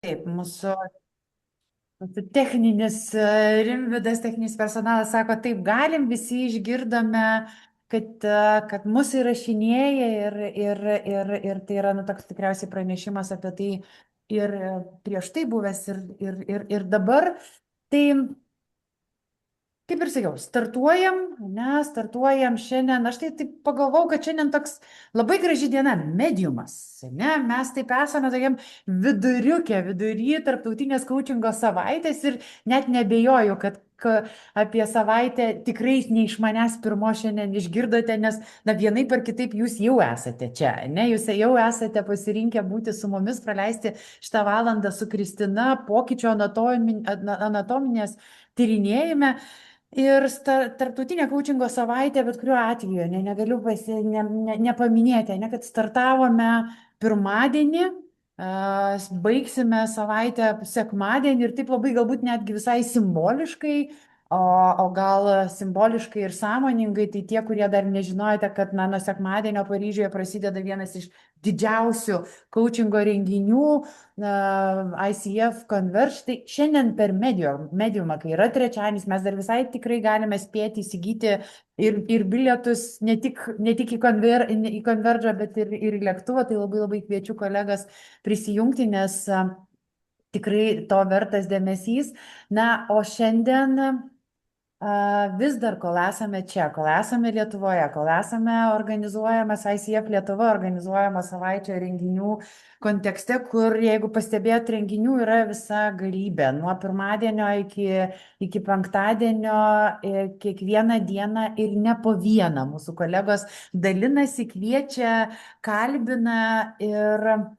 Taip, mūsų Rimvydas, techninis personalas sako, taip, galim, visi išgirdome, kad mūsų įrašinėja ir tai yra, nu, toks tikriausiai pranešimas apie tai ir prieš tai buvęs ir dabar. Tai kaip ir sakiau, startuojam šiandien. Aš taip pagalvojau, kad šiandien toks labai graži diena, mediumas. Ne? Mes taip esame tokiam vidury tarptautinės coachingo savaitės ir net nebejoju, kad apie savaitę tikrai ne iš manęs pirmo šiandien išgirdote, nes na, vienaip ar kitaip jūs jau esate čia. Ne? Jūs jau esate pasirinkę būti su mumis, praleisti šitą valandą su Kristina pokyčio anatominės tyrinėjime. Ir tarptautinė coachingo savaitė, bet kuriuo atveju, negaliu nepaminėti, kad startavome pirmadienį, baigsime savaitę sekmadienį ir taip labai galbūt netgi visai simboliškai, o gal simboliškai ir sąmoningai, tai tie, kurie dar nežinojote, kad nuo sekmadienio Paryžiuje prasideda vienas iš didžiausių coachingo renginių, ICF Converge, tai šiandien per mediumą, kai yra trečiadienis, mes dar visai tikrai galime spėti įsigyti ir bilietus ne tik į Converge, bet ir į lėktuvą, tai labai labai kviečiu kolegas prisijungti, nes tikrai to vertas dėmesys. Na, o šiandien vis dar, kol esame čia, kol esame Lietuvoje, kol esame organizuojamas ICF Lietuva, organizuojama savaičio renginių kontekste, kur, jeigu pastebėt, renginių yra visa galybė. Nuo pirmadienio iki penktadienio, kiekvieną dieną ir ne po vieną. Mūsų kolegos dalinasi, kviečia, kalbina ir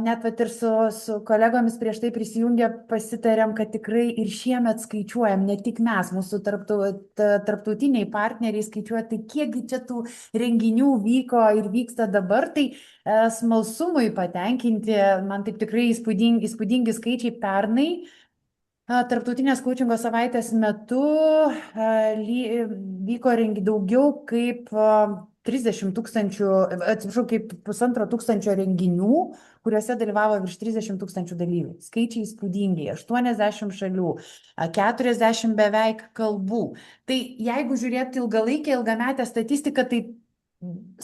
net vat ir su kolegomis prieš tai prisijungę pasitarėm, kad tikrai ir šiemet skaičiuojam, ne tik mes, mūsų tarptautiniai partneriai skaičiuoja, tai kiekgi čia tų renginių vyko ir vyksta dabar, tai smalsumui patenkinti, man taip tikrai įspūdingi skaičiai pernai. Tarptautinės coachingo savaitės metu vyko daugiau kaip 30 tūkstančių, atsiprašau, kaip 1,5 tūkstančio renginių, kuriuose dalyvavo virš 30 tūkstančių dalyvių. Skaičiai įspūdingi, 80 šalių, 40 beveik kalbų. Tai jeigu žiūrėti ilgametę statistiką, tai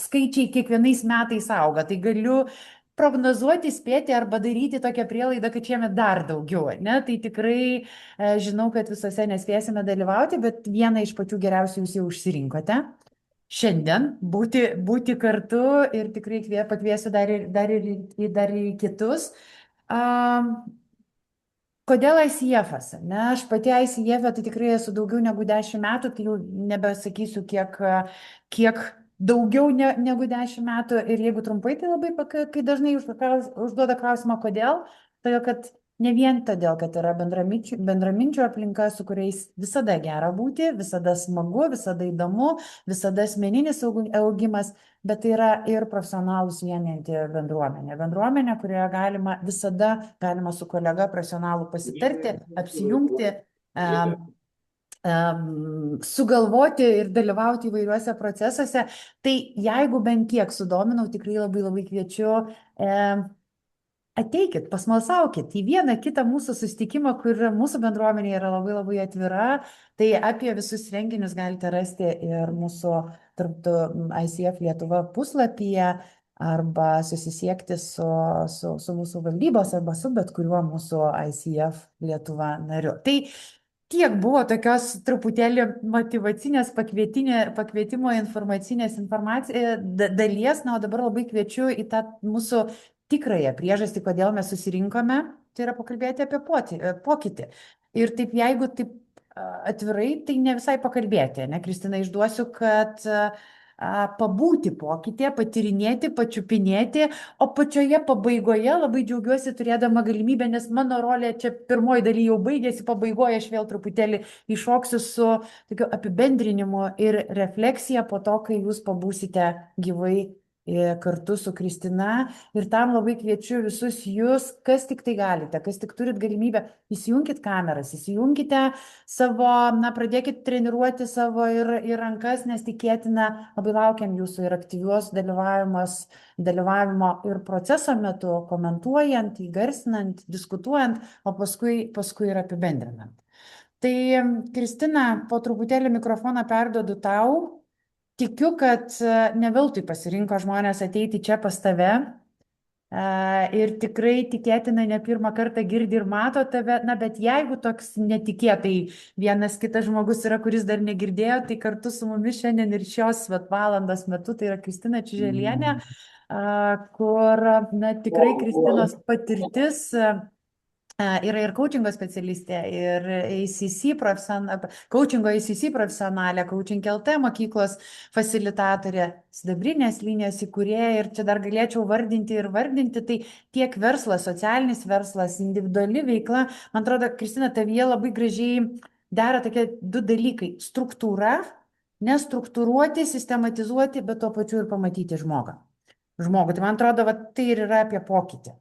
skaičiai kiekvienais metais auga. Tai galiu prognozuoti, spėti arba daryti tokią prielaidą, kad šiemet dar daugiau. Ne? Tai tikrai žinau, kad visose nespėsime dalyvauti, bet vieną iš pačių geriausių jūs jau užsirinkote. Šiandien būti kartu ir tikrai pakviesiu dar ir kitus. Kodėl ICF-as? Aš pati ICF-e tai tikrai esu daugiau negu 10 metų, tai jau nebesakysiu, kiek daugiau negu 10 metų. Ir jeigu trumpai, tai labai, kai dažnai užduoda klausimą, kodėl, todėl kad ne vien todėl, kad yra bendraminčių aplinka, su kuriais visada gera būti, visada smagu, visada įdomu, visada asmeninis augimas, bet tai yra ir profesionalus vienijanti bendruomenė. Bendruomenė, kurioje visada galima su kolega profesionalu pasitarti, apsijungti, sugalvoti ir dalyvauti įvairiuose procesuose. Tai jeigu bent kiek sudominau, tikrai labai labai kviečiu, ateikit, pasmalsaukit į vieną kitą mūsų susitikimą, kur mūsų bendruomenė yra labai labai atvira. Tai apie visus renginius galite rasti ir mūsų ICF Lietuva puslapyje arba susisiekti su mūsų valdybos arba su bet kuriuo mūsų ICF Lietuva nariu. Tai tiek buvo tokios truputėlį motyvacinės pakvietimo informacinės dalies, na, o dabar labai kviečiu į tą mūsų tikrąją priežastį, kodėl mes susirinkome, tai yra pakalbėti apie pokytį. Ir taip, jeigu taip atvirai, tai ne visai pakalbėti, ne, Kristina, išduosiu, kad pabūti pokytį, patyrinėti, pačiupinėti, o pačioje pabaigoje labai džiaugiuosi turėdama galimybę, nes mano rolė čia pirmoji daly jau baigėsi, pabaigoje aš vėl truputėlį iššoksiu su tokiu apibendrinimu ir refleksija po to, kai jūs pabūsite gyvai kartu su Kristina. Ir tam labai kviečiu visus jūs, kas tik tai galite, kas tik turit galimybę, įsijunkit kameras, įsijunkite savo, pradėkit treniruoti savo ir rankas, nes tikėtina, labai laukiam jūsų ir aktyvios dalyvavimo ir proceso metu, komentuojant, įgarsinant, diskutuojant, o paskui ir apibendrinant. Tai, Kristina, po truputėlį mikrofoną perduodu tau. Tikiu, kad ne veltui pasirinko žmonės ateiti čia pas tave. Ir tikrai tikėtina ne pirmą kartą girdi ir mato tave. Na, bet jeigu toks netikėtai vienas kitas žmogus yra, kuris dar negirdėjo, tai kartu su mumis šiandien ir šios valandos metu, tai yra Kristina Čiželienė, kur, tikrai Kristinos patirtis yra ir coachingo specialistė, ir coachingo ACC profesionalė, Coaching LT mokyklos fasilitatorė, sidabrinės linijos įkūrėja, ir čia dar galėčiau vardinti, tai tiek verslas, socialinis verslas, individuali veikla. Man atrodo, Kristina, tavyje labai gražiai dera tokie du dalykai - struktūra, nestruktūruoti, sistematizuoti, bet tuo pačiu ir pamatyti žmogų. Tai man atrodo, tai ir yra apie pokytį.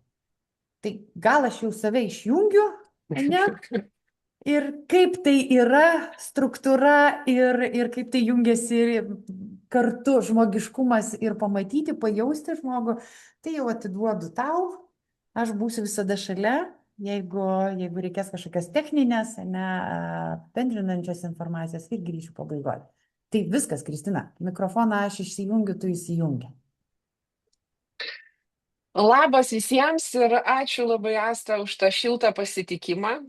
Tai gal aš jau save išjungiu, ne? Ir kaip tai yra struktūra ir kaip tai jungiasi kartu žmogiškumas ir pamatyti, pajausti žmogų, tai jau atiduodu tau, aš būsiu visada šalia, jeigu reikės kažkokios techninės, bendrinančios informacijos, ir grįšiu pabaigoje. Tai viskas, Kristina, mikrofoną aš išsijungiu, tu įsijungi. Labas visiems ir ačiū labai, Asta, už tą šiltą pasitikimą.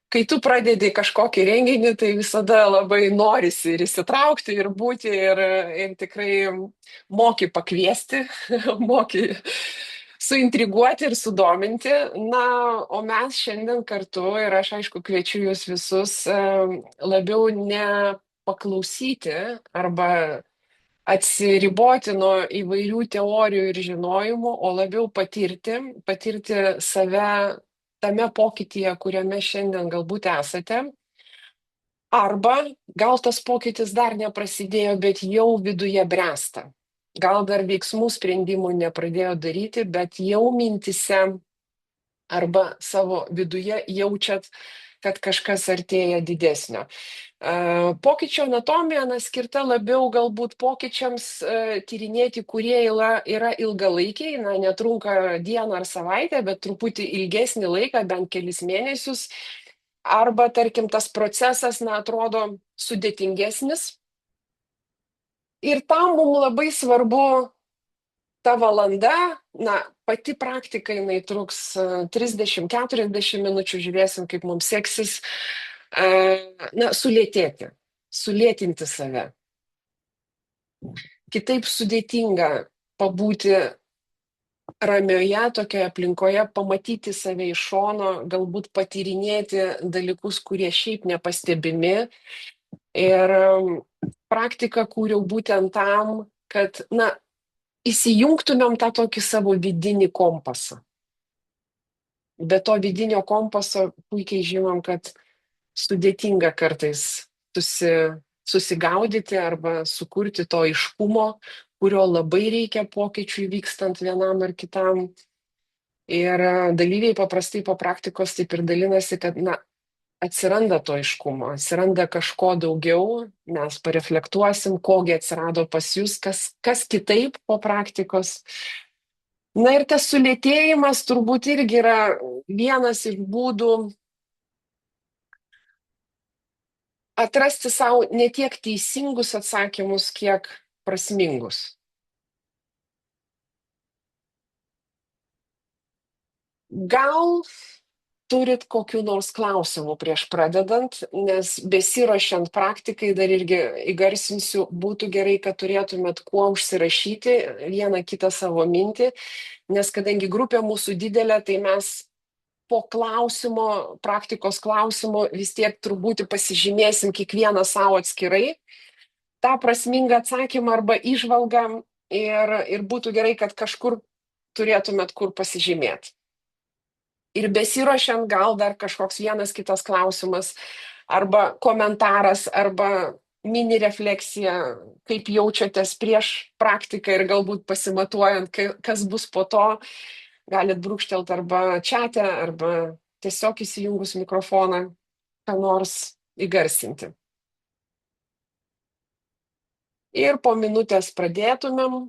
Kai tu pradedi kažkokį renginį, tai visada labai norisi ir įsitraukti, ir būti, ir tikrai moki pakviesti, moki suintriguoti ir sudominti. Na, o mes šiandien kartu, ir aš aišku kviečiu jūs visus labiau ne paklausyti arba atsiriboti nuo įvairių teorijų ir žinojimų, o labiau patirti save tame pokytyje, kuriame šiandien galbūt esate. Arba gal tas pokytis dar neprasidėjo, bet jau viduje bręsta. Gal dar veiksmų sprendimų nepradėjo daryti, bet jau mintise arba savo viduje jaučiat, kad kažkas artėja didesnio. Pokyčio anatomija skirta labiau galbūt pokyčiams tyrinėti, kurie yra ilgalaikiai, netrunka dieną ar savaitę, bet truputį ilgesnį laiką, bent kelis mėnesius. Arba, tarkim, tas procesas atrodo sudėtingesnis. Ir tam mums labai svarbu ta valanda, pati praktika, jinai truks 30-40 minučių, žiūrėsim, kaip mums seksis. Sulėtinti save. Kitaip sudėtinga pabūti ramioje tokioje aplinkoje, pamatyti save iš šono, galbūt patyrinėti dalykus, kurie šiaip nepastebimi. Ir praktiką kūriau būtent tam, kad, įsijungtumėm tą tokį savo vidinį kompasą. Be to vidinio kompaso puikiai žinom, kad sudėtinga kartais susigaudyti arba sukurti to aiškumo, kurio labai reikia pokyčiui vykstant vienam ar kitam. Ir dalyviai paprastai po praktikos taip ir dalinasi, kad atsiranda to aiškumo, atsiranda kažko daugiau, mes pareflektuosim, kogi atsirado pas jūs, kas kitaip po praktikos. Ir tas sulėtėjimas turbūt irgi yra vienas iš būdų atrasti savo ne tiek teisingus atsakymus, kiek prasmingus. Gal turit kokių nors klausimų prieš pradedant, nes besiruošiant praktikai dar irgi įgarsinsiu, būtų gerai, kad turėtumėt kuo užsirašyti vieną kitą savo mintį, nes kadangi grupė mūsų didelė, tai mes po klausimo, praktikos klausimo vis tiek turbūt pasižymėsim kiekvieną savo atskirai tą prasmingą atsakymą arba įžvalgą ir būtų gerai, kad kažkur turėtumėt kur pasižymėti. Ir besiruošiant gal dar kažkoks vienas kitas klausimas arba komentaras arba mini refleksija, kaip jaučiatės prieš praktiką ir galbūt pasimatuojant, kas bus po to, galit brūkštelt arba čiate, arba tiesiog įsijungus mikrofoną, ką nors įgarsinti. Ir po minutės pradėtumėm.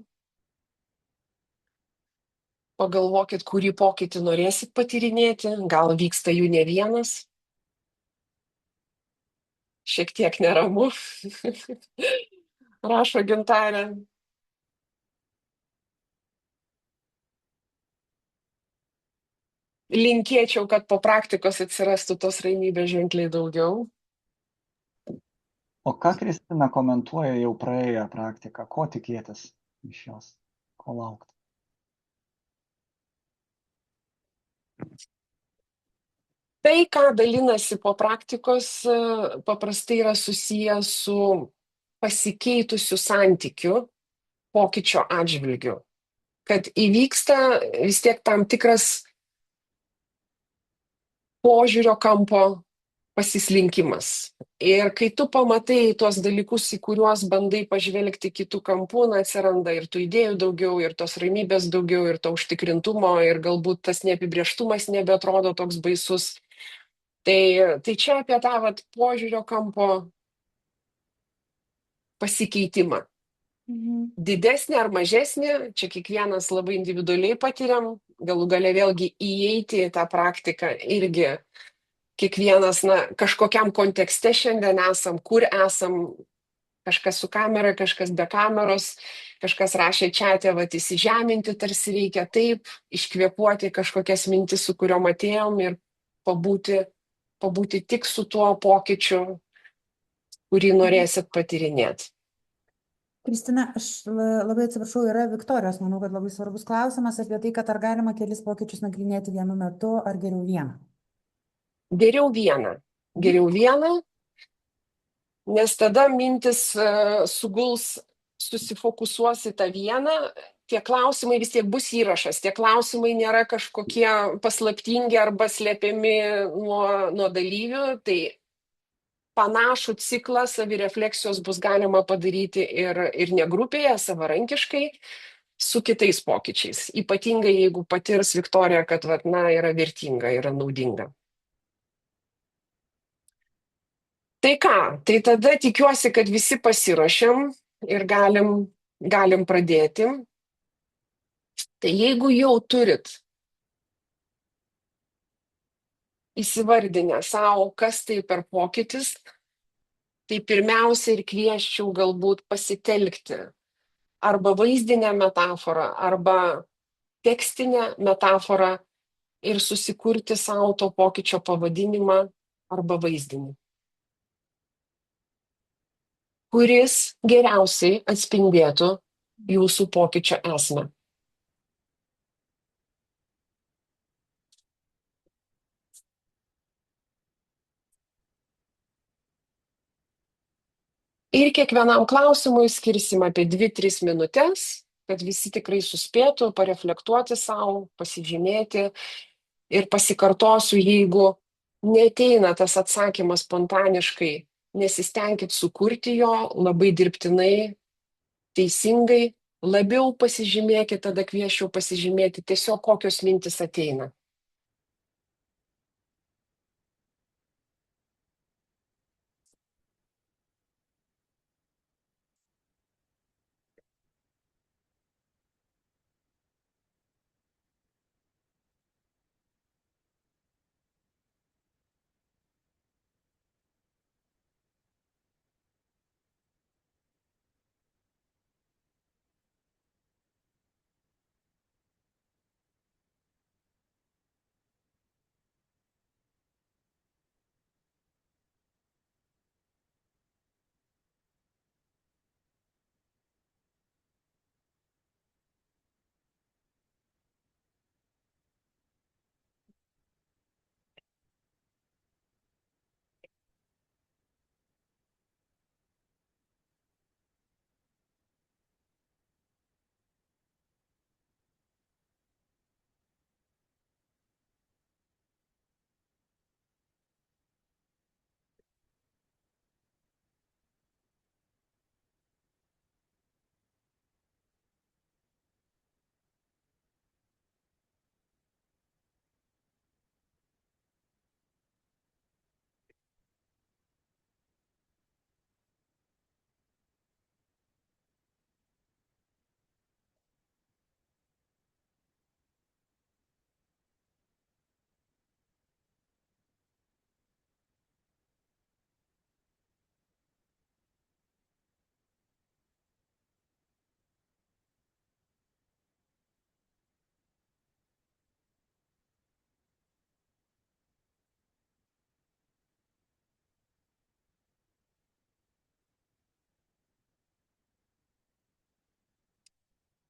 Pagalvokit, kurį pokytį norėsit patyrinėti, gal vyksta jų ne vienas, šiek tiek neramu, rašo Gintarė. Linkėčiau, kad po praktikos atsirastų tos ramybės ženkliai daugiau. O ką Kristina komentuoja jau praėję praktiką? Ko tikėtis iš jos? Ko laukti? Tai, ką dalinasi po praktikos, paprastai yra susiję su pasikeitusiu santykiu pokyčio atžvilgiu. Kad įvyksta vis tiek tam tikras požiūrio kampo pasislinkimas. Ir kai tu pamatai tuos dalykus, į kuriuos bandai pažvelgti kitų kampų, atsiranda ir tų idėjų daugiau, ir tos ramybės daugiau, ir to užtikrintumo, ir galbūt tas neapibrieštumas nebeatrodo toks baisus. Tai čia apie tą požiūrio kampo pasikeitimą. Didesnį ar mažesnį, čia kiekvienas labai individualiai patiriam, galų gale vėlgi įeiti į tą praktiką irgi kiekvienas, kažkokiam kontekste šiandien esam, kur esam, kažkas su kamera, kažkas be kameros, kažkas rašė čiate, įsižeminti tarsi reikia taip, iškvėpuoti kažkokias mintis, su kuriuom atėjom ir pabūti tik su tuo pokyčiu, kurį norėsit patyrinėti. Kristina, aš labai atsiprašau, yra Viktorijos, manau, kad labai svarbus klausimas apie tai, kad ar galima kelis pokyčius nagrinėti vienu metu, ar geriau vieną. Geriau vieną, nes tada mintis suguls, susifokusuos į tą vieną, tie klausimai vis tiek bus įrašas, tie klausimai nėra kažkokie paslaptingi arba slėpiami nuo dalyvių, tai panašų ciklą savirefleksijos bus galima padaryti ir ne grupėje, savarankiškai, su kitais pokyčiais. Ypatingai, jeigu patirs Viktorija, kad yra vertinga, yra naudinga. Tai ką, tai tada tikiuosi, kad visi pasiruošiam ir galim pradėti. Tai jeigu jau turit įsivardinę savo, kas tai per pokytis, tai pirmiausia ir kvieščiau galbūt pasitelkti arba vaizdinę metaforą, arba tekstinę metaforą ir susikurti savo to pokyčio pavadinimą arba vaizdinį, kuris geriausiai atspindėtų jūsų pokyčio esmę. Ir kiekvienam klausimui skirsim apie 2-3 minutės, kad visi tikrai suspėtų pareflektuoti savo, pasižymėti. Ir pasikartosiu, jeigu neateina tas atsakymas spontaniškai, nesistengkit sukurti jo labai dirbtinai, teisingai, labiau pasižymėkit, tada kvieščiau pasižymėti tiesiog kokios mintis ateina.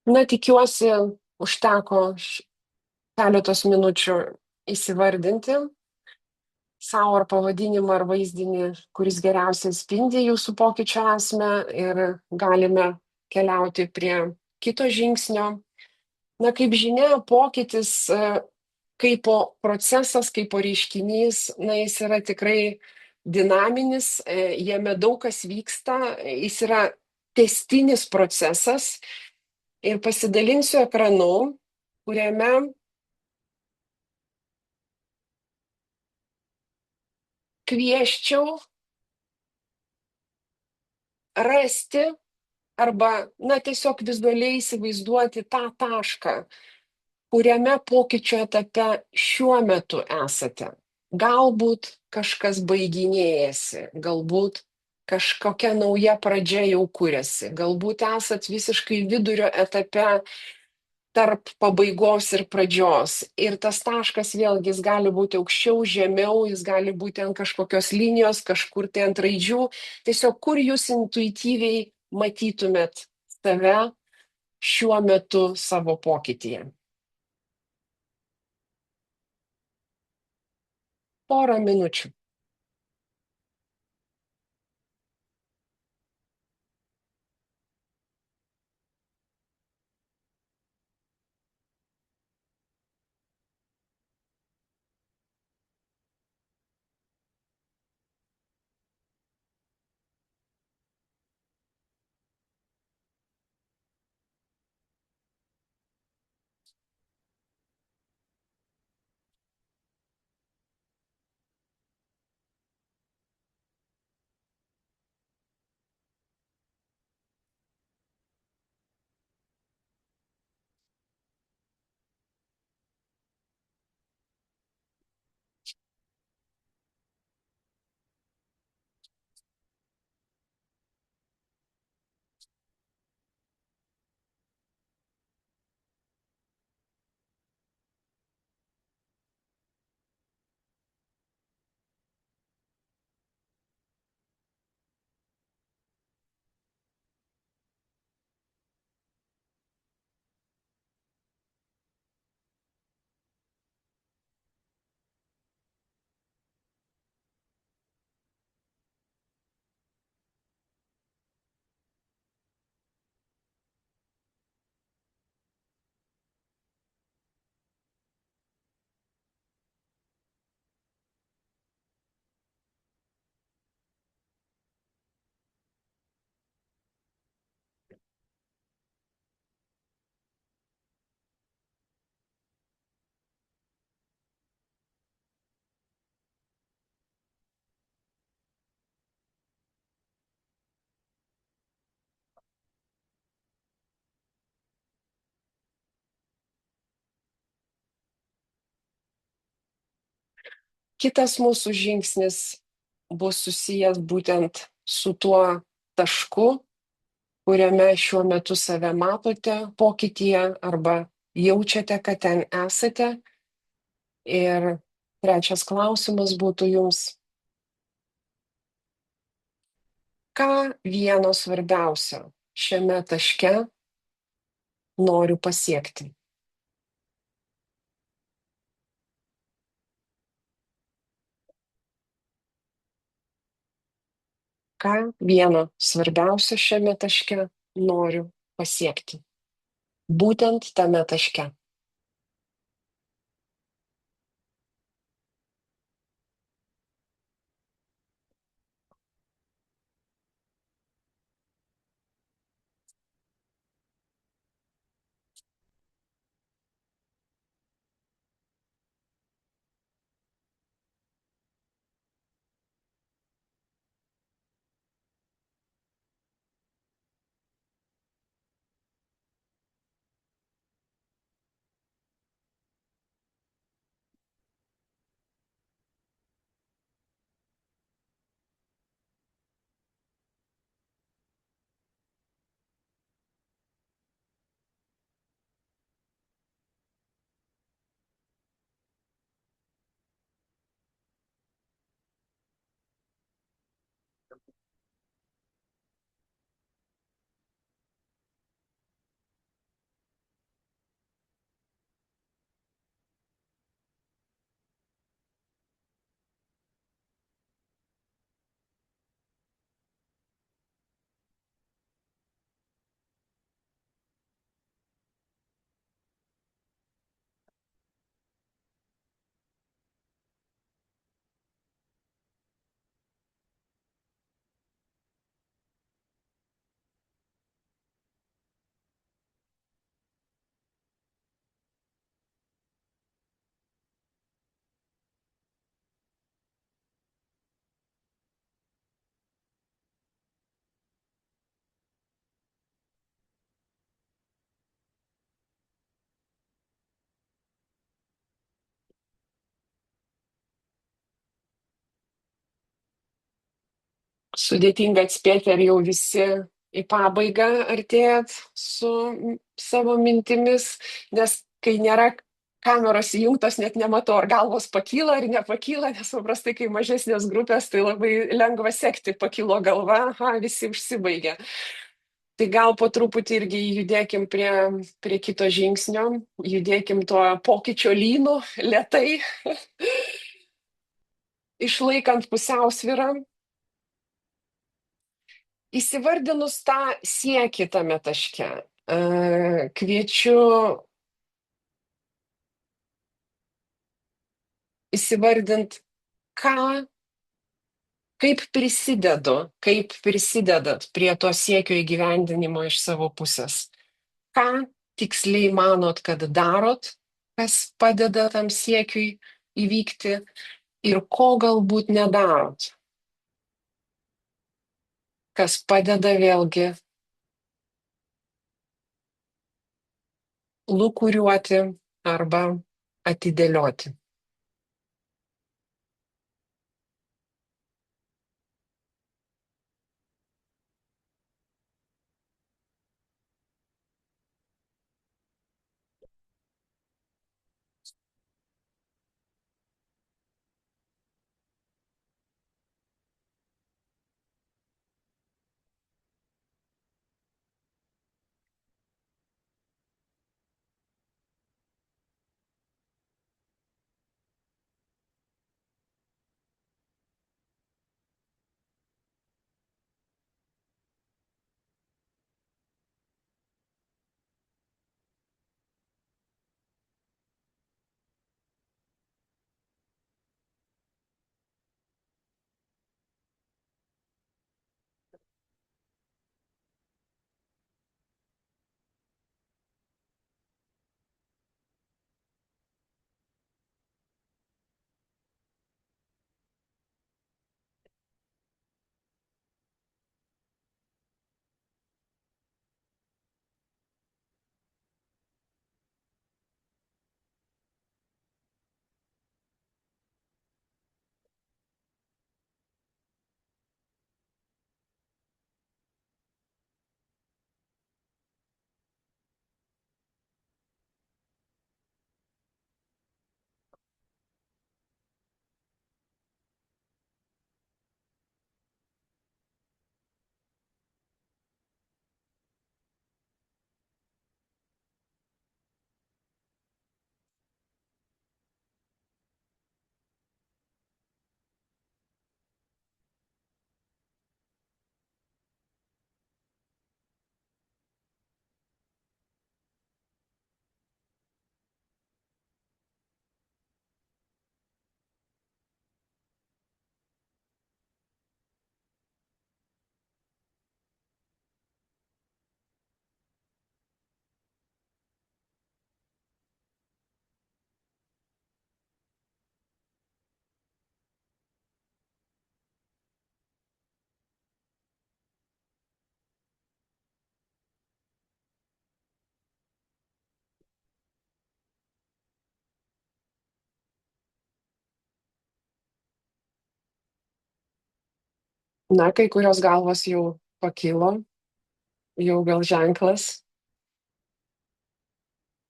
Na, tikiuosi, užteko keletos minučių įsivardinti savo ar pavadinimą ar vaizdinį, kuris geriausiai spindi jūsų pokyčio esmę ir galime keliauti prie kito žingsnio. Na, kaip žinia, pokytis kaip procesas, kaip reiškinys, na, jis yra tikrai dinaminis, jame daug kas vyksta, jis yra tęstinis procesas ir pasidalinsiu ekranu, kuriame kvieščiau rasti arba, na, tiesiog vizualiai įsivaizduoti tą tašką, kuriame pokyčio etape šiuo metu esate. Galbūt kažkas baiginėjasi, galbūt kažkokia nauja pradžia jau kuriasi, galbūt esat visiškai vidurio etape tarp pabaigos ir pradžios. Ir tas taškas vėlgi jis gali būti aukščiau, žemiau, jis gali būti ant kažkokios linijos, kažkur tai ant raidžių. Tiesiog kur jūs intuityviai matytumėt save šiuo metu savo pokytyje. Porą minučių. Kitas mūsų žingsnis bus susijęs būtent su tuo tašku, kuriame šiuo metu save matote pokytyje arba jaučiate, kad ten esate. Ir trečias klausimas būtų jums, ką vieno svarbiausio šiame taške noriu pasiekti. Ką vieno svarbiausio šiame taške noriu pasiekti. Būtent tame taške. Sudėtinga atspėti, ar jau visi į pabaigą artėjat su savo mintimis, nes kai nėra kameros įjungtos, net nematau, ar galvos pakyla ar nepakyla, nes paprastai, kai mažesnės grupės, tai labai lengva sekti, pakilo galva, aha, visi užsibaigė. Tai gal po truputį irgi judėkim prie kito žingsnio, judėkim tuo pokyčio lynu, lėtai, išlaikant pusiausvyrą. Įsivardinus tą siekį tame taške, kviečiu įsivardint, kaip prisidedat prie to siekio įgyvendinimo iš savo pusės. Ką tiksliai manot, kad darot, kas padeda tam siekiui įvykti ir ko galbūt nedarot, kas padeda vėlgi lūkuriuoti arba atidėlioti. Na, kai kurios galvos jau pakilo, jau gal ženklas,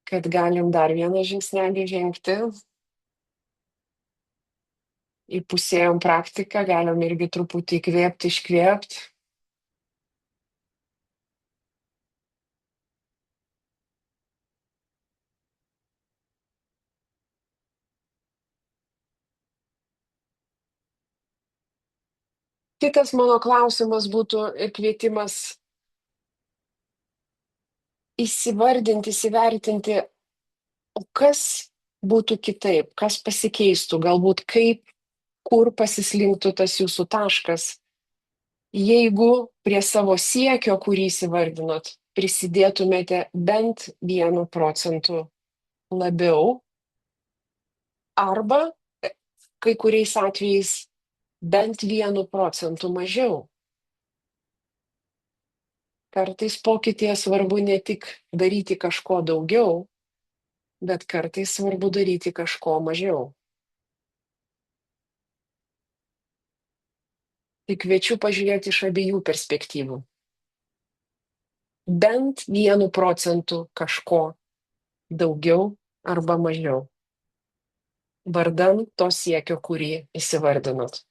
kad galim dar vieną žingsnelį žengti. Įpusėjom praktiką, galim irgi truputį įkvėpti, iškvėpti. Kitas mano klausimas būtų ir kvietimas įsivardinti, įsivertinti, o kas būtų kitaip, kas pasikeistų, galbūt kaip, kur pasislinktų tas jūsų taškas, jeigu prie savo siekio, kurį įsivardinot, prisidėtumėte bent 1% labiau arba kai kuriais atvejais bent 1% mažiau. Kartais pokytyje svarbu ne tik daryti kažko daugiau, bet kartais svarbu daryti kažko mažiau. Tai kviečiu pažiūrėti iš abiejų perspektyvų. Bent 1% kažko daugiau arba mažiau. Vardan to siekio, kurį įsivardinot.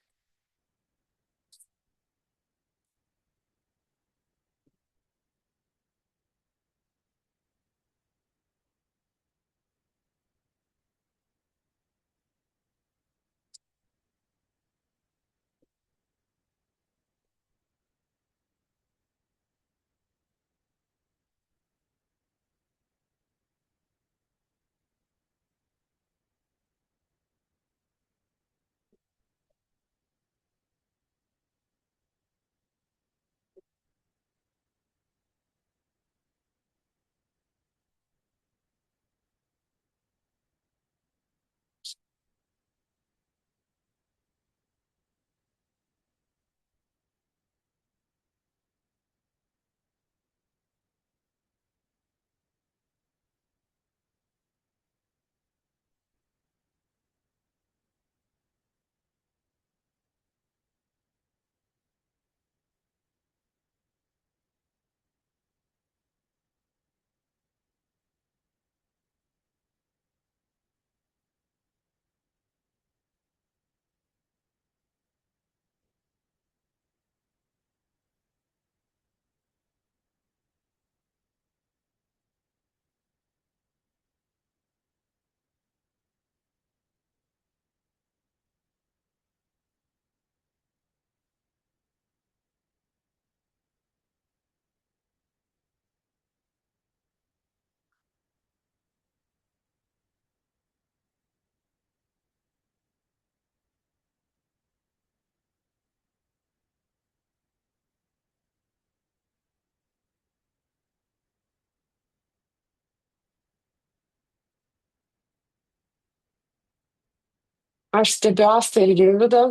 Aš stebiu Astą ir Rimvydą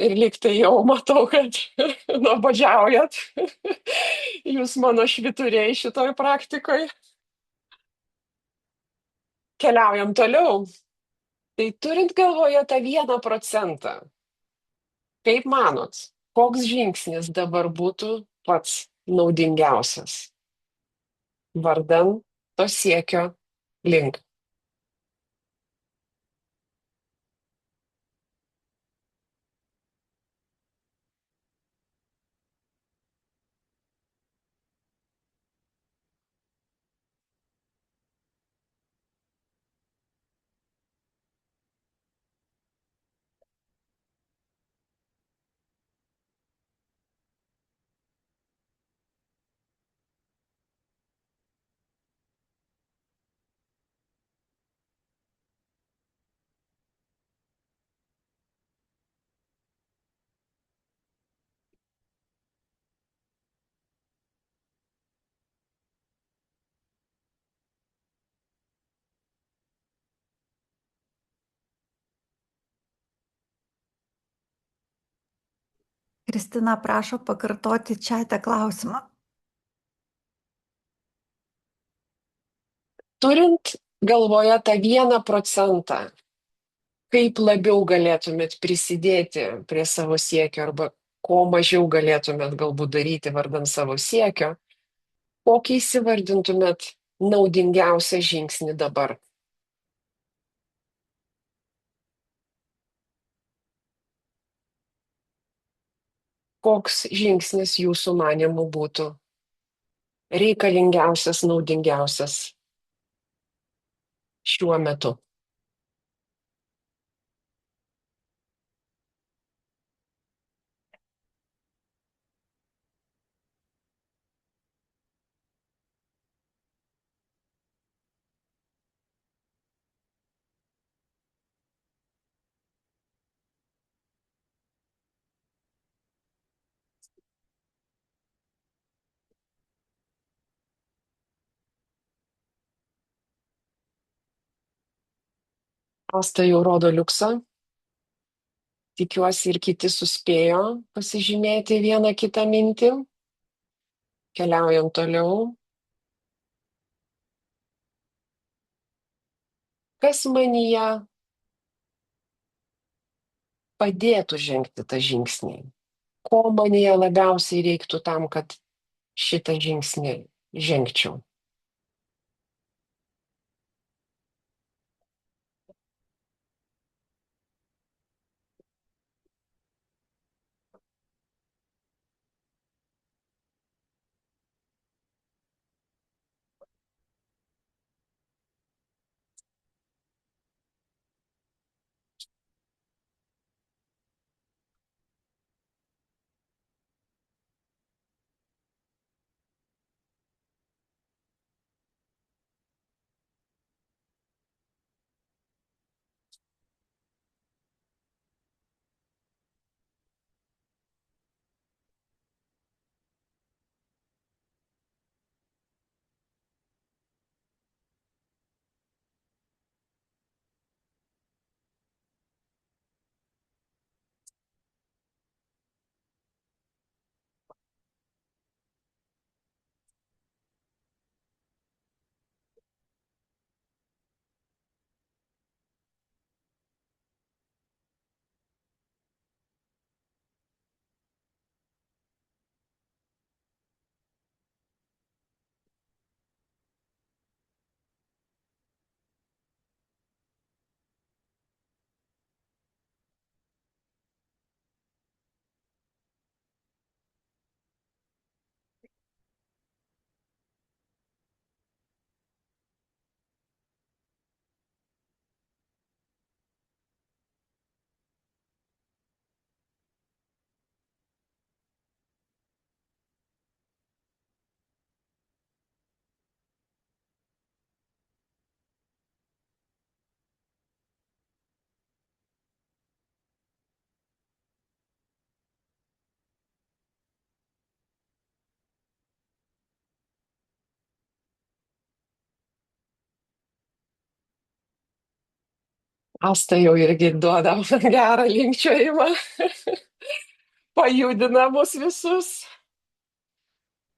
ir lyg tai jau matau, kad nuobodžiaujat. Jūs mano švyturiai šitoj praktikoje. Keliaujam toliau. Tai turint galvoje tą 1%, kaip manot, koks žingsnis dabar būtų pats naudingiausias vardan to siekio link? Kristina prašo pakartoti čiate klausimą. Turint galvoje tą 1%, kaip labiau galėtumėt prisidėti prie savo siekio arba ko mažiau galėtumėt galbūt daryti vardan savo siekio, kokį įsivardintumėt naudingiausią žingsnį dabar? Koks žingsnis jūsų manimų būtų reikalingiausias, naudingiausias šiuo metu? Asta jau rodo liuksą. Tikiuosi ir kiti suspėjo pasižymėti vieną kitą mintį. Keliaujam toliau. Kas manyje padėtų žengti tą žingsnį? ko manyje labiausiai reiktų tam, kad šitą žingsnį žengčiau. Asta jau irgi duoda gerą linkčiojimą, pajudina mus visus.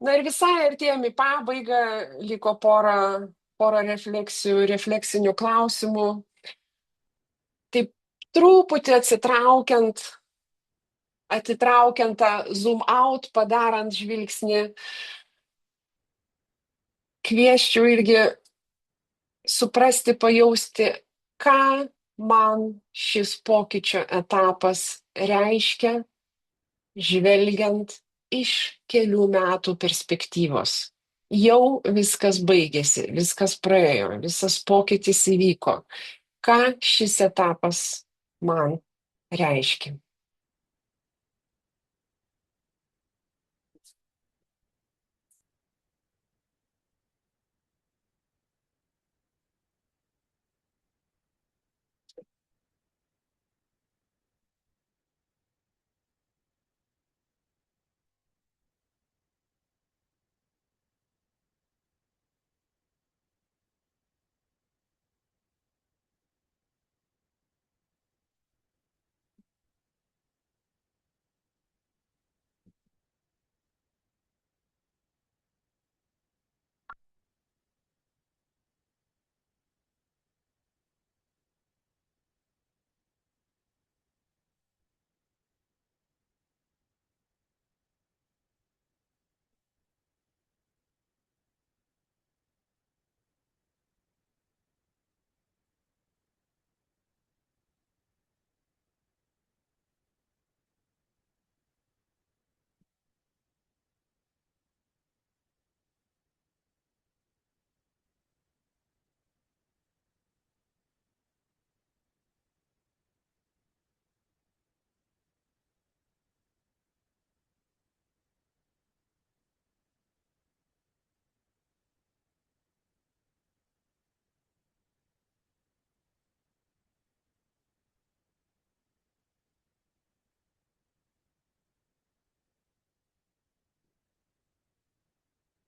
Na ir visai artėjom į pabaigą, liko pora refleksinių klausimų. Taip truputį atitraukiant tą zoom out, padarant žvilgsnį, kviesčiau irgi suprasti, pajausti, ką man šis pokyčio etapas reiškia, žvelgiant iš kelių metų perspektyvos. Jau viskas baigėsi, viskas praėjo, visas pokytis įvyko. Ką šis etapas man reiškia?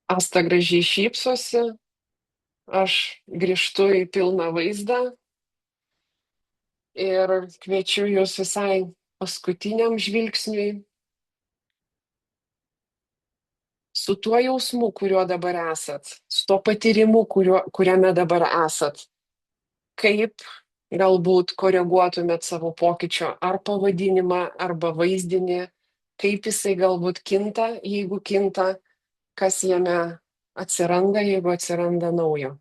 Asta gražiai šypsosi, aš grįžtu į pilną vaizdą ir kviečiu jūs visai paskutiniam žvilgsniui su tuo jausmu, kuriuo dabar esat, su tuo patyrimu, kuriame dabar esat. Kaip galbūt koreguotumėt savo pokyčio ar pavadinimą, arba vaizdinį, kaip jisai galbūt kinta, jeigu kinta, kas jame atsiranda, jeigu atsiranda naujo.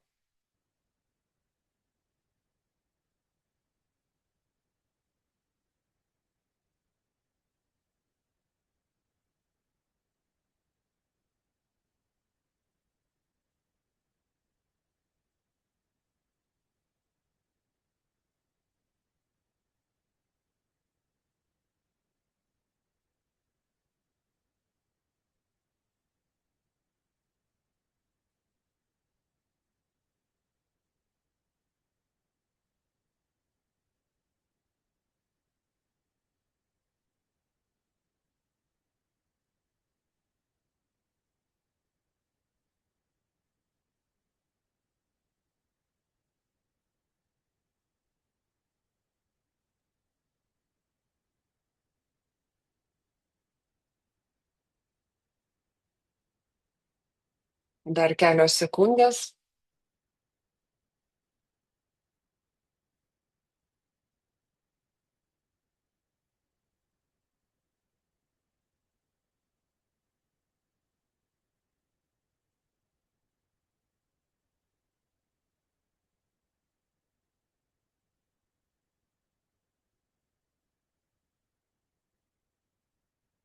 Dar kelios sekundės.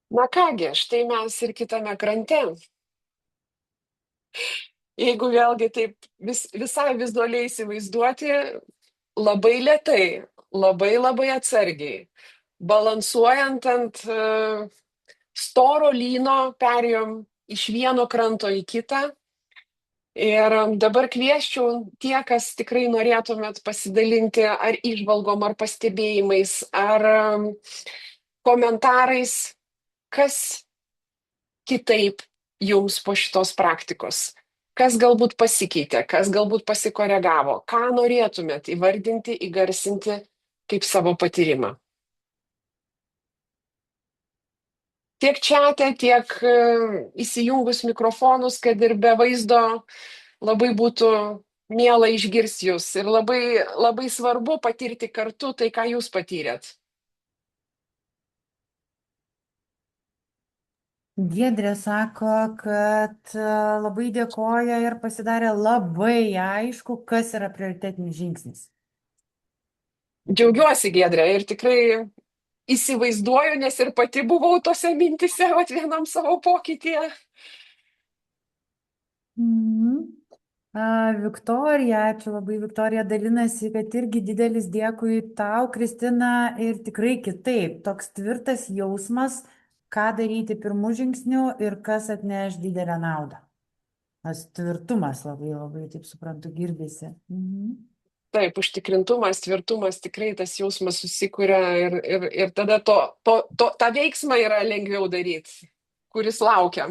Na kągi, štai mes ir kitame krante. Jeigu vėlgi taip visai vizualiai įsivaizduoti, labai lėtai, labai atsargiai, balansuojant ant storo lyno, perėjom iš vieno kranto į kitą. Ir dabar kvieščiau tie, kas tikrai norėtumėt pasidalinti ar įžvalgom, ar pastebėjimais, ar komentarais, kas kitaip jums po šitos praktikos. Kas galbūt pasikeitė, kas galbūt pasikoregavo, ką norėtumėt įvardinti, įgarsinti kaip savo patyrimą. Tiek čiate, tiek įsijungus mikrofonus, kad ir be vaizdo labai būtų miela išgirsti jūs. Ir labai svarbu patirti kartu tai, ką jūs patyrėt. Giedrė sako, kad labai dėkoja ir pasidarė labai aišku, kas yra prioritetinis žingsnis. Džiaugiuosi, Giedrė, ir tikrai įsivaizduoju, nes ir pati buvau tose mintise, vienam savo pokytyje. Viktorija, ačiū labai, Viktorija dalinasi, kad irgi didelis dėkui tau, Kristina, ir tikrai kitaip, toks tvirtas jausmas, ką daryti pirmų žingsnių ir kas atneš didelę naudą. Tas tvirtumas labai, taip suprantu, girdisi. Taip, užtikrintumas, tvirtumas, tikrai tas jausmas susikuria ir tada tą veiksmą yra lengviau daryti, kuris laukia.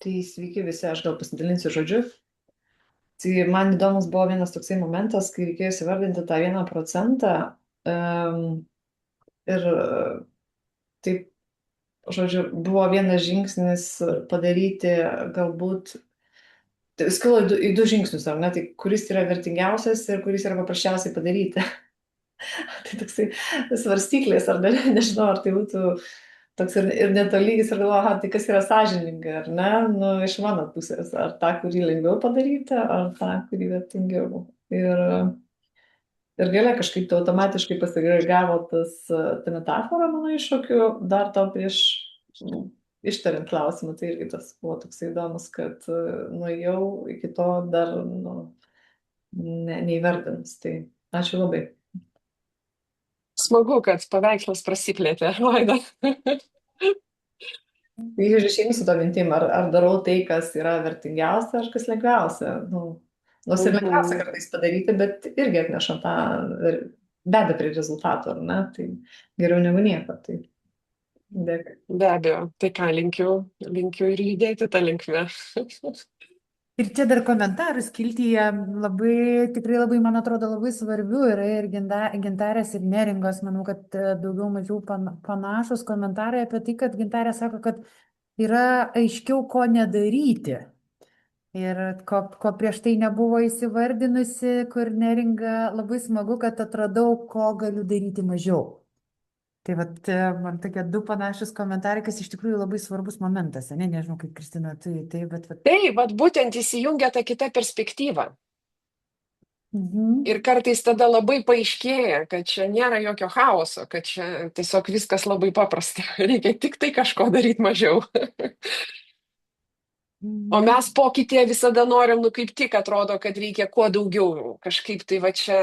Tai sveiki visi, aš gal pasidalinsiu žodžiu. Tai man įdomus buvo vienas toksai momentas, kai reikėjo įsivardinti tą 1%. Ir taip, žodžiu, buvo vienas žingsnis padaryti galbūt, tai skilo į du žingsnius, ar ne, tai kuris yra vertingiausias ir kuris yra paprasčiausiai padaryti. Tai toksai svarstyklės, ar ne, nežinau, ar tai būtų toks ir netolygis, ir galvoju, tai kas yra sąžininga, ar ne, nu, iš mano pusės, ar tą, kurį lengviau padaryti, ar tą, kurį vertingiau. Ir galia kažkaip tai automatiškai pasigavo ta metafora mano iššūkių, dar to prieš ištariant klausimą, tai irgi tas buvo toks įdomus, kad nuėjau iki to dar neįvardinus. Tai ačiū labai. Smagu, kad paveikslas prasiplėtė, Vaida. Ir išeinu su to mintim, ar darau tai, kas yra vertingiausia, ar kas lengviausia. Nors ir lengviausia kartais padaryti, bet irgi atneša tą bėdą prie rezultato, ar ne? Tai geriau negu nieko. Tai dėkui. Be abejo, tai ką linkiu ir lydėti tą linkmę. Ir čia dar komentarų skiltyje tikrai labai, man atrodo, labai svarbių yra ir Gintarės ir Neringos, manau, kad daugiau mažiau panašus komentarai apie tai, kad Gintarė sako, kad yra aiškiau, ko nedaryti. Ir ko prieš tai nebuvo įsivardinusi, kur neringa, labai smagu, kad atradau, ko galiu daryti mažiau. Tai vat, man tokie du panašus komentarai, kas iš tikrųjų labai svarbus momentas, ne? Nežinau, kaip Kristina, tai, bet. Tai vat būtent įsijungia ta kita perspektyva. Mhm. Ir kartais tada labai paaiškėja, kad čia nėra jokio chaoso, kad čia tiesiog viskas labai paprasta. Reikia tik tai kažko daryti mažiau. O Mhm. mes pokytyje visada norim, kaip tik atrodo, kad reikia kuo daugiau. Kažkaip tai va čia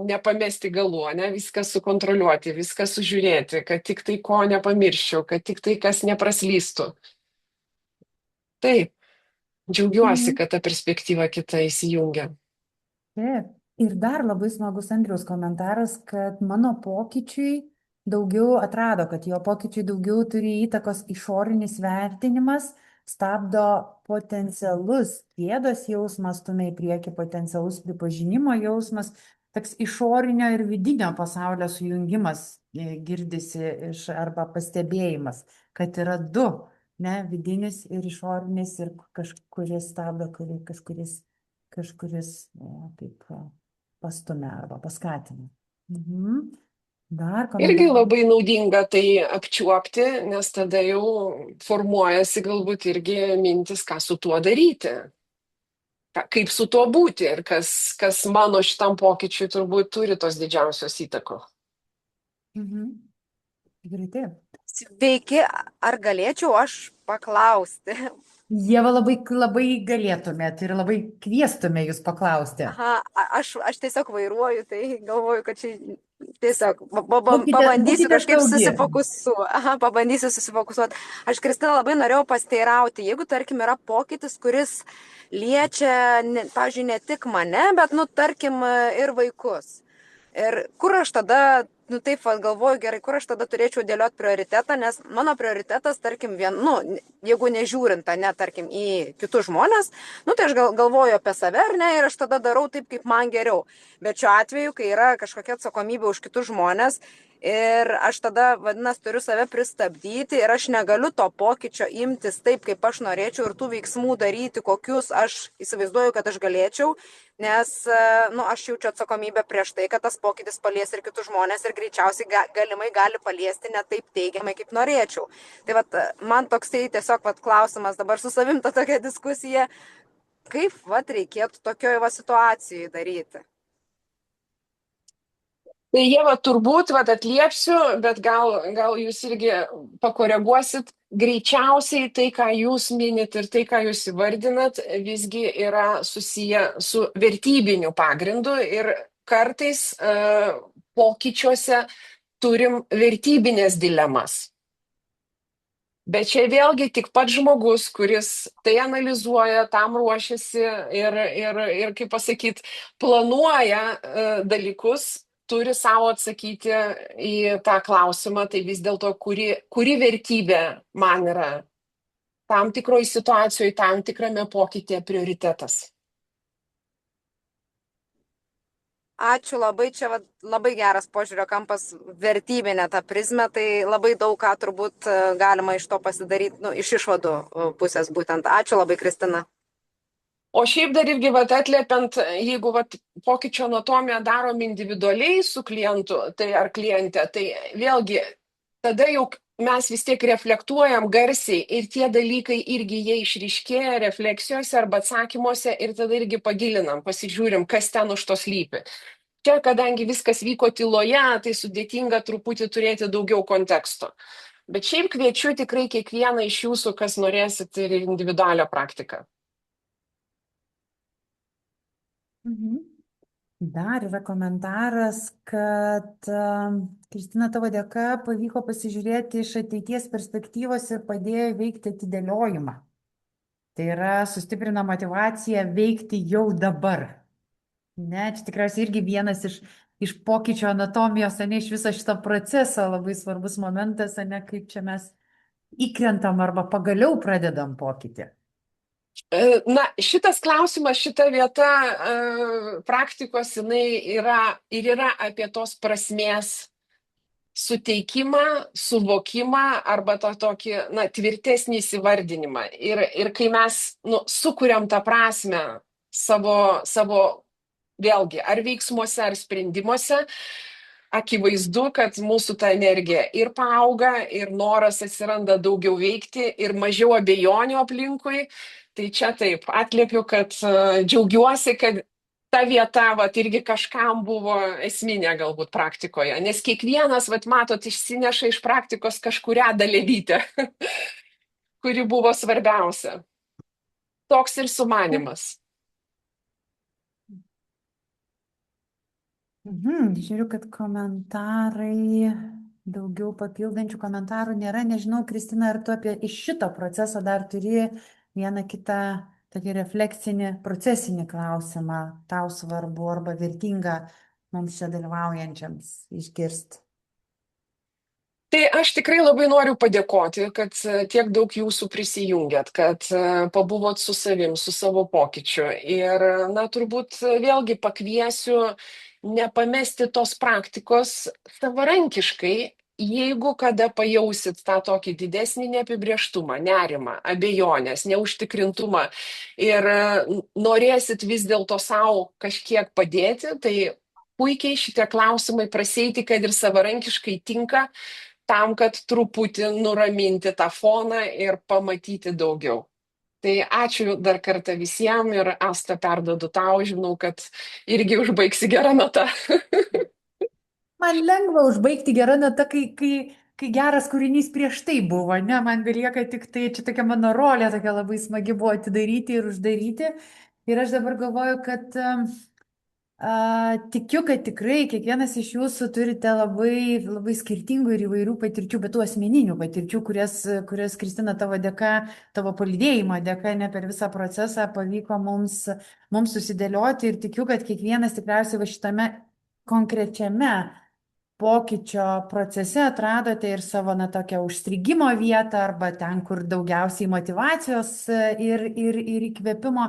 nepamesti galų, ne? Viską sukontroliuoti, viską sužiūrėti, kad tik tai ko nepamirščiau, kad tik tai kas nepraslystų. Taip, džiaugiuosi, Mhm. kad ta perspektyva kita įsijungia. Taip. Ir dar labai smagus Andriaus komentaras, kad mano pokyčiui daugiau atrado, kad jo pokyčiui daugiau turi įtakos išorinis vertinimas, stabdo potencialus gėdos jausmas, stumia į priekį potencialus pripažinimo jausmas, toks išorinio ir vidinio pasaulio sujungimas girdisi iš arba pastebėjimas, kad yra du, ne, vidinis ir išorinis ir kažkuris stabdo, kažkuris kaip pastumia arba paskatina. Mhm. Dar Irgi komentaras. labai naudinga tai apčiuopti, nes tada jau formuojasi galbūt irgi mintis, ką su tuo daryti. Kaip su tuo būti ir kas mano šitam pokyčiui turbūt turi tos didžiausios įtakos. Mhm. Tikrai taip. Sveiki, ar galėčiau aš paklausti? Ieva, labai galėtumėt ir labai kviestume jūs paklausti. Aha, aš tiesiog vairuoju, tai galvoju, kad čia tiesiog Būkite pabandysiu kažkaip saugi. susifokusuoti. Aha, pabandysiu susifokusuoti. Aš, Kristina, labai norėjau pasteirauti, jeigu, tarkim, yra pokytis, kuris liečia, pavyzdžiui, ne tik mane, bet, tarkim, ir vaikus. Ir kur aš tada, taip galvoju, gerai, kur aš tada turėčiau dėlioti prioritetą, nes mano prioritetas, tarkim, jeigu nežiūrint, ne, tarkim, į kitus žmonės, tai aš galvoju apie save, ar ne, ir aš tada darau taip, kaip man geriau. Bet šiuo atveju, kai yra kažkokia atsakomybė už kitus žmonės, ir aš tada, vadinasi, turiu save pristabdyti ir aš negaliu to pokyčio imtis taip, kaip aš norėčiau ir tų veiksmų daryti, kokius aš įsivaizduoju, kad aš galėčiau, nes aš jaučiu atsakomybę prieš tai, kad tas pokytis palies ir kitus žmonės ir greičiausiai galimai gali paliesti ne taip teigiamai, kaip norėčiau. Tai man toksai tiesiog klausimas dabar su savim ta tokia diskusija, kaip reikėtų tokioje situacijoje daryti. Tai Ieva, turbūt atliepsiu, bet gal jūs irgi pakoreguosit. Greičiausiai tai, ką jūs minit ir tai, ką jūs įvardinat, visgi yra susiję su vertybiniu pagrindu ir kartais pokyčiuose turim vertybinės dilemas. Bet čia vėlgi tik pats žmogus, kuris tai analizuoja, tam ruošiasi ir kaip pasakyti, planuoja dalykus, turi savo atsakyti į tą klausimą, tai vis dėlto kuri vertybė man yra tam tikroje situacijoje, tam tikrame pokytyje prioritetas. Ačiū labai, čia labai geras požiūrio kampas, vertybinė ta prizmė, tai labai daug ką turbūt galima iš to pasidaryti, iš išvadų pusės būtent. Ačiū labai, Kristina. O šiaip dar irgi atliepiant, jeigu pokyčio anatomiją darom individualiai su klientu ar kliente, tai vėlgi tada jau mes vis tiek reflektuojam garsiai ir tie dalykai irgi jie išryškėja refleksijose arba atsakymuose ir tada irgi pagilinam, pasižiūrim, kas ten už to slypi. Čia, kadangi viskas vyko tyloje, tai sudėtinga truputį turėti daugiau konteksto. Bet šiaip kviečiu tikrai kiekvieną iš jūsų, kas norėsit, ir individualią praktiką. Dar yra komentaras, kad Kristina, tavo dėka pavyko pasižiūrėti iš ateities perspektyvos ir padėjo veikti atidėliojimą. Tai yra sustiprina motivaciją veikti jau dabar. Ne, čia tikriausiai irgi vienas iš pokyčio anatomijos, ne iš viso šito proceso labai svarbus momentas, ne kaip čia mes įkrentam arba pagaliau pradedam pokytį. Na, šitas klausimas, šita vieta praktikos jinai yra apie tos prasmės suteikimą, suvokimą arba tą tokį, na, tvirtesnį įsivardinimą. Ir kai mes, nu, sukuriam tą prasme savo vėlgi, ar veiksmuose, ar sprendimuose, akivaizdu, kad mūsų ta energija ir paauga, ir noras atsiranda daugiau veikti, ir mažiau abejonių aplinkui. Tai čia taip, atliepiu, kad džiaugiuosi, kad ta vieta, vat, irgi kažkam buvo esminė galbūt praktikoje, nes kiekvienas, vat, matot, išsineša iš praktikos kažkurią dalelytę, kuri buvo svarbiausia. Toks ir sumanimas. Žiūriu, kad komentarai, daugiau papildančių komentarų nėra. Nežinau, Kristina, ar tu iš šito proceso dar turi vieną kitą tokį refleksinį, procesinį klausimą, tau svarbu arba vertinga mums čia dalyvaujančiams išgirsti. Tai aš tikrai labai noriu padėkoti, kad tiek daug jūsų prisijungėt, kad pabuvot su savim, su savo pokyčiu. Ir, na, turbūt vėlgi pakviesiu nepamesti tos praktikos savarankiškai, jeigu kada pajausit tą tokį didesnį neapibrėžtumą, nerimą, abejonės, neužtikrintumą ir norėsit vis dėlto savo kažkiek padėti, tai puikiai šitie klausimai praseiti, kad ir savarankiškai tinka, tam, kad truputį nuraminti tą foną ir pamatyti daugiau. Tai ačiū dar kartą visiems ir Asta perduodu tau, žinau, kad irgi užbaigsi gerą notą. Man lengva užbaigti gerą notą, kai geras kūrinys prieš tai buvo, ne, man belieka tik tai, čia tokia mano rolė, tokia labai smagi buvo atidaryti ir uždaryti. Ir aš dabar galvoju, kad tikiu, kad tikrai kiekvienas iš jūsų turite labai, labai skirtingų ir įvairių patirčių, bet tų asmeninių patirčių, kurias Kristina tavo dėka, tavo palydėjimo dėka, ne per visą procesą pavyko mums susidėlioti ir tikiu, kad kiekvienas tikriausiai va šitame konkrečiame pokyčio procese atradote ir savo, na, tokią užstrigimo vietą arba ten, kur daugiausiai motyvacijos ir įkvėpimo.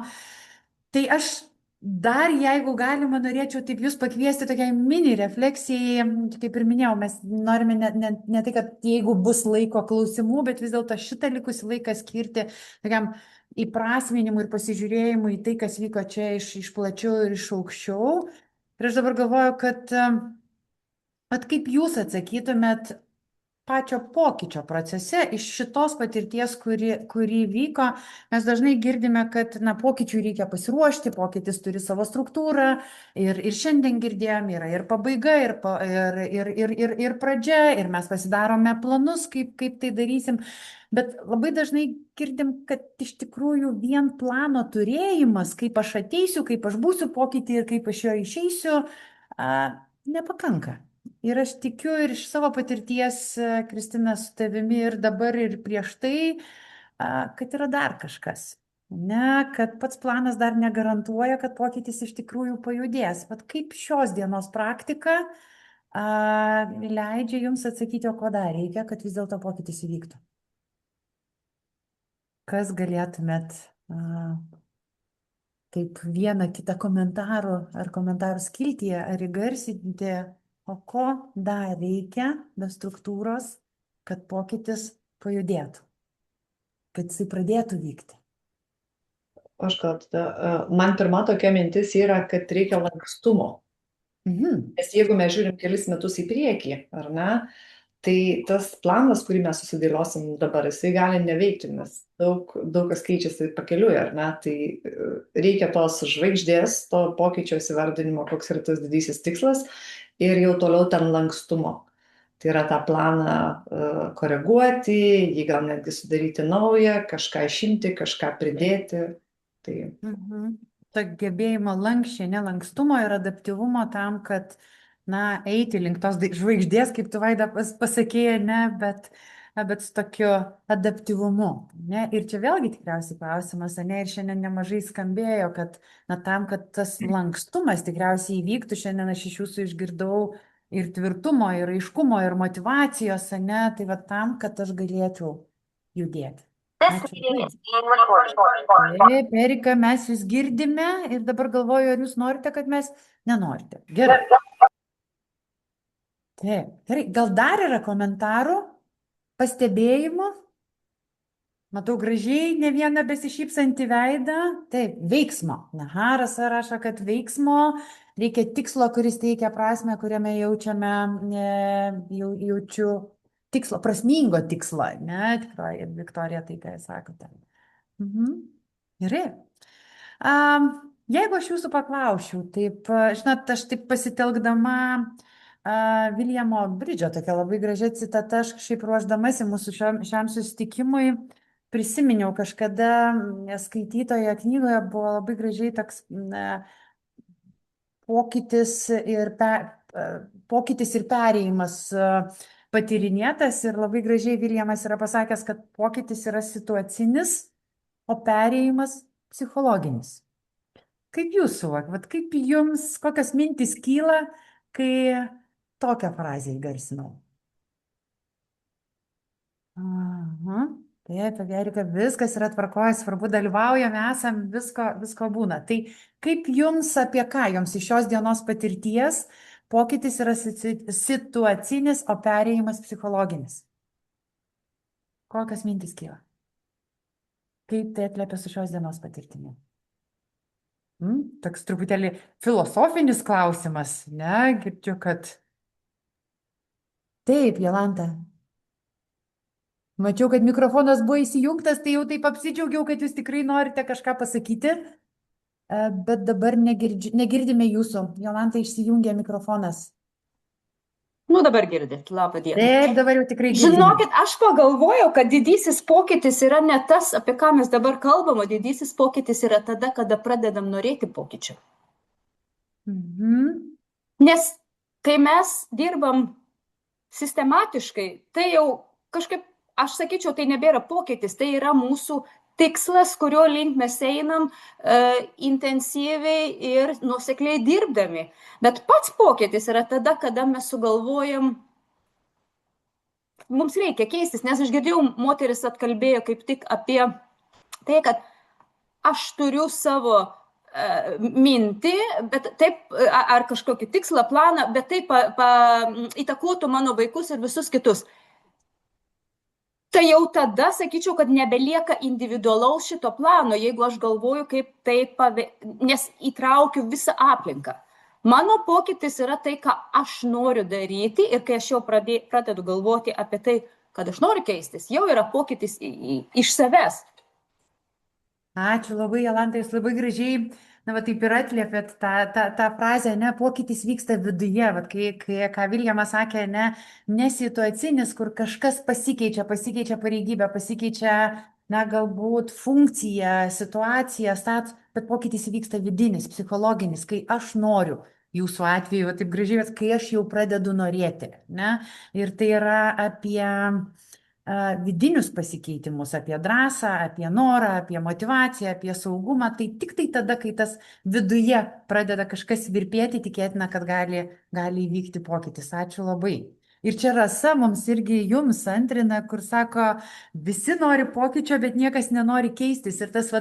Tai aš dar, jeigu galima, norėčiau taip jūs pakviesti tokiai mini refleksijai, kaip ir minėjau, mes norime ne tai, kad jeigu bus laiko klausimų, bet vis dėlto šitą likusį laiką skirti tokiam įprasminimui ir pasižiūrėjimui į tai, kas vyko čia iš plačiau ir iš aukščiau. Ir aš dabar galvoju, kad kaip jūs atsakytumėt pačio pokyčio procese iš šitos patirties, kuri vyko, mes dažnai girdime, kad, na, pokyčiui reikia pasiruošti, pokytis turi savo struktūrą ir šiandien girdėjom, yra ir pabaiga, ir pradžia, ir mes pasidarome planus, kaip tai darysim, bet labai dažnai girdim, kad iš tikrųjų vien plano turėjimas, kaip aš ateisiu, kaip aš būsiu pokytį ir kaip aš jo išeisiu, nepakanka. Ir aš tikiu ir iš savo patirties, Kristina, su tavimi ir dabar ir prieš tai, kad yra dar kažkas. Ne, kad pats planas dar negarantuoja, kad pokytis iš tikrųjų pajudės. Bet kaip šios dienos praktika leidžia jums atsakyti, o ko dar reikia, kad vis dėlto pokytis įvyktų? Kas galėtumėt taip vieną kitą komentarų ar komentarų skiltyje ar įgarsinti, o ko dar reikia be struktūros, kad pokytis pajudėtų, kad jisai pradėtų vykti? Aš gal tada, man pirma tokia mintis yra, kad reikia lankstumo. Nes jeigu mes žiūrim kelis metus į priekį, ar ne, tai tas planas, kurį mes susidėliosim dabar, jisai gali neveikti, nes daug kas keičiasi pakeliui, ar ne, tai reikia tos žvaigždės, to pokyčio įsivardinimo, koks yra tas didysis tikslas, ir jau toliau ten lankstumo. Tai yra tą planą koreguoti, jį gal netgi sudaryti naują, kažką išimti, kažką pridėti. Tai... To gebėjimo lankščiai, nelankstumo ir adaptyvumo tam, kad, na, eiti link tos žvaigždės, kaip tu, Vaida, pasakėjai, ne, bet su tokiu adaptyvumu. Ne? Ir čia vėlgi tikriausiai klausimas, ne, ir šiandien nemažai skambėjo, kad, na, tam, kad tas lankstumas tikriausiai įvyktų, šiandien aš iš jūsų išgirdau ir tvirtumo, ir aiškumo, ir motyvacijos, ne, tai va tam, kad aš galėčiau judėti. Ačiū. Taip, Erika, mes jūs girdime ir dabar galvoju, ar jūs norite, kad mes nenorite. Gerai. Taip, gerai. Gal dar yra komentarų, pastebėjimų? Matau gražiai ne vieną besišypsantį veidą. Taip, veiksmo. Aha, Rasa rašo, kad veiksmo reikia tikslo, kuris teikia prasme, kuriame jaučiame, jaučiu tikslo, prasmingo tikslo, ne? Tikrai, Viktorija, tai ką jūs sakote. Gerai. Jeigu aš jūsų paklausčiau, taip, žinot, aš taip pasitelkdama Viljamo Bridžo, tokia labai gražia citata, aš kažkaip ruošdamasi mūsų šiam susitikimui, prisiminiau kažkada skaitytoje knygoje buvo labai gražiai toks pokytis ir perėjimas patyrinėtas ir labai gražiai Viljamas yra pasakęs, kad pokytis yra situacinis, o perėjimas psichologinis. Kaip jūs suvokėt, kaip jums, kokios mintys kyla, kai tokią frazę įgarsinau? Aha. Taip, Erika, viskas yra tvarkoje, svarbu dalyvaujame, esam, visko būna. Tai kaip jums, apie ką jums iš šios dienos patirties pokytis yra situacinis, o perėjimas psichologinis? Kokios mintys kyla? Kaip tai atliepia su šios dienos patirtimi? Toks truputėlį filosofinis klausimas, ne? Girdžiu, kad... Taip, Jolanta. Mačiau, kad mikrofonas buvo įsijungtas, tai jau taip apsidžiaugiau, kad jūs tikrai norite kažką pasakyti, bet dabar negirdime jūsų. Jolanta, išsijungė mikrofonas. Nu, dabar girdit, labą dieną. Taip, dabar jau tikrai girdime. Žinokit, aš pagalvojau, kad didysis pokytis yra ne tas, apie ką mes dabar kalbam, o didysis pokytis yra tada, kada pradedam norėti pokyčio. Nes kai mes dirbam sistematiškai, tai jau kažkaip, aš sakyčiau, tai nebėra pokytis, tai yra mūsų tikslas, kurio link mes einam intensyviai ir nuosekliai dirbdami. Bet pats pokytis yra tada, kada mes sugalvojam, mums reikia keistis, nes aš girdėjau, moteris atkalbėjo kaip tik apie tai, kad aš turiu savo mintį, bet taip, ar kažkokį tikslą, planą, bet taip įtakotų mano vaikus ir visus kitus. Tai jau tada sakyčiau, kad nebelieka individualaus šito plano, jeigu aš galvoju, kaip tai nes įtraukiu visą aplinką. Mano pokytis yra tai, ką aš noriu daryti ir kai aš jau pradedu galvoti apie tai, kad aš noriu keistis, jau yra pokytis iš savęs. Ačiū labai, Jolanta, jūs labai gražiai, taip ir atliepėt tą frazę, pokytis vyksta viduje, ką Viljamas sakė, ne situacinis, kur kažkas pasikeičia pareigybę, pasikeičia, galbūt funkcija, situacija, bet pokytis vyksta vidinis, psichologinis, kai aš noriu, jūsų atveju, taip gražiai, kai aš jau pradedu norėti, ir tai yra apie vidinius pasikeitimus, apie drąsą, apie norą, apie motivaciją, apie saugumą, tai tik tai tada, kai tas viduje pradeda kažkas virpėti, tikėtina, kad gali įvykti pokytis. Ačiū labai. Ir čia Rasa mums irgi jums antrina, kur sako, visi nori pokyčio, bet niekas nenori keistis. Ir tas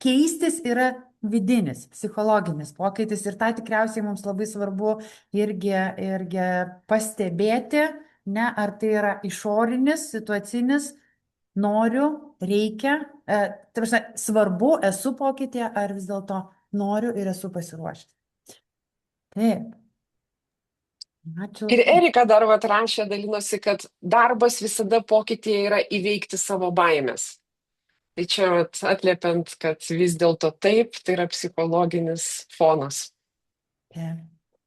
keistis yra vidinis, psichologinis pokytis. Ir tą tikriausiai mums labai svarbu irgi pastebėti, ar tai yra išorinis, situacinis, noriu, reikia, svarbu, esu pokytyje, ar vis dėlto noriu ir esu pasiruošęs. Taip. Ačiū. Ir Erika dar rašė, dalinosi, kad darbas visada pokytyje yra įveikti savo baimės. Tai čia atliepiant, kad vis dėlto taip, tai yra psichologinis fonas.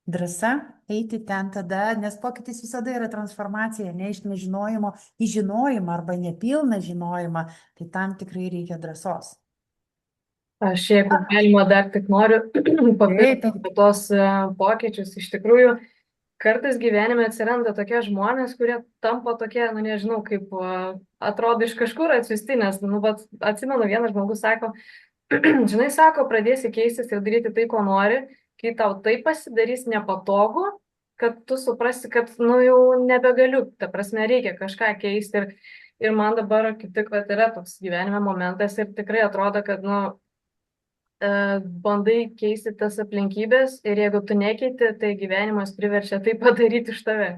Drąsa eiti ten tada, nes pokytis visada yra transformacija, ne iš nežinojimo į žinojimą arba nepilną žinojimą, tai tam tikrai reikia drąsos. Aš jeigu galima dar tik noriu papildyti apie tos pokyčius. Iš tikrųjų, kartais gyvenime atsiranda tokie žmonės, kurie tampa tokie, nežinau, kaip atrodo iš kažkur atsiųsti, nes, atsimenu, vienas žmogus sako, žinai, sako, pradėsi keistis ir daryti tai, ko nori, kai tau tai pasidarys nepatogu, kad tu suprasi, kad, jau nebegaliu, ta prasme, reikia kažką keisti ir man dabar kaip tik yra toks gyvenime momentas ir tikrai atrodo, kad, bandai keisti tas aplinkybės ir jeigu tu nekeiti, tai gyvenimas priverčia tai padaryti iš tave.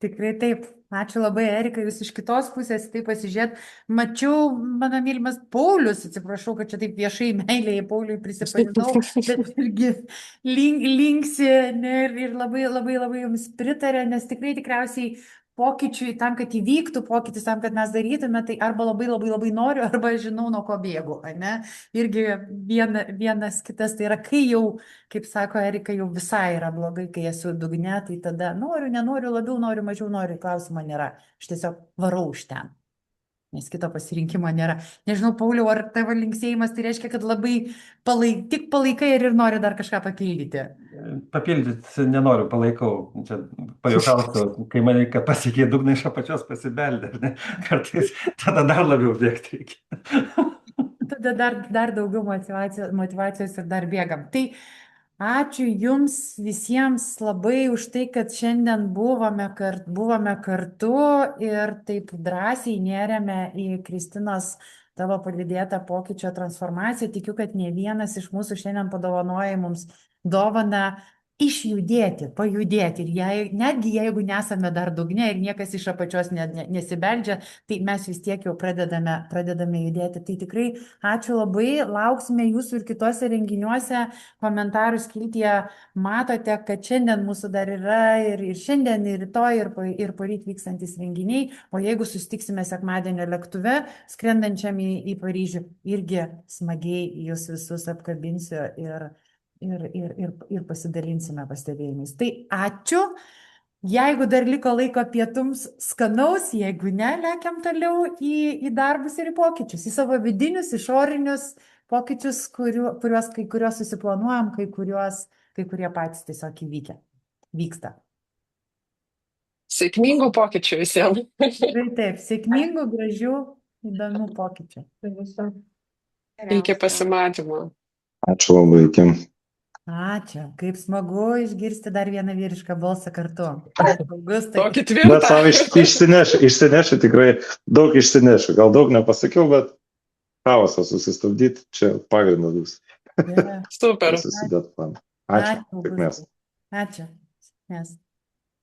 Tikrai taip. Ačiū labai, Erika, jūs iš kitos pusės taip pasižiūrėt. Mačiau, mano mylimas Paulius, atsiprašau, kad čia taip viešai meilėje Pauliui prisipažinau, bet irgi linksi ne, ir labai, labai, labai jums pritarė, nes tikriausiai pokyčiui tam, kad įvyktų pokytis, tam, kad mes darytume, tai arba labai, labai, labai noriu, arba žinau, nuo ko bėgu, ne? Irgi vienas kitas, tai yra, kai jau, kaip sako Erika, jau visai yra blogai, kai esu dugne, tai tada noriu, nenoriu, labiau noriu, mažiau noriu, klausimo nėra. Aš tiesiog varau už ten, nes kito pasirinkimo nėra. Nežinau, Pauliau, ar tavo linksėjimas tai reiškia, kad labai tik palaikai ir nori dar kažką papildyti? Papildyti nenoriu, palaikau. Čia pajuokausiu, kai man reikia pasiekė dugną iš apačios pasibeldė, ne? Kartais tada dar labiau bėgti reikia. Tada dar daugiau motyvacijos ir dar bėgam. Tai ačiū jums visiems labai už tai, kad šiandien buvome kartu ir taip drąsiai nėrėme į Kristinos tavo palydėtą pokyčio transformaciją. Tikiu, kad ne vienas iš mūsų šiandien padovanoja mums dovaną išjudėti, pajudėti. Ir netgi jeigu nesame dar dugne ir niekas iš apačios nesibeldžia, tai mes vis tiek jau pradedame judėti. Tai tikrai ačiū labai, lauksime jūsų ir kitose renginiuose, komentarų skiltyje matote, kad šiandien mūsų dar yra ir šiandien, ir rytoj, ir poryt vykstantis renginiai, o jeigu susitiksime sekmadienio lėktuve, skrendančiam į Paryžių, irgi smagiai jūs visus apkabinsiu ir pasidalinsime pastebėjimais. Tai ačiū. Jeigu dar liko laiko pietums, skanaus, jeigu ne, lekiam toliau į darbus ir į pokyčius, į savo vidinius, išorinius pokyčius, kai kuriuos susiplanuojam, kai kurie patys tiesiog vyksta. Sėkmingų pokyčių visiems. Taip, sėkmingų, gražių, įdomių pokyčių. Iki pasimatymo. Ačiū labai, Kim. Ačiū, kaip smagu išgirsti dar vieną vyrišką balsą kartu. Tokį tvirtą. Bet savo išsinešiu, tikrai daug išsinešiu. Gal daug nepasakiau, bet chaosą susistabdyti, čia pagrindas bus. Super. Susidėt planą. Ačiū. Ačiū.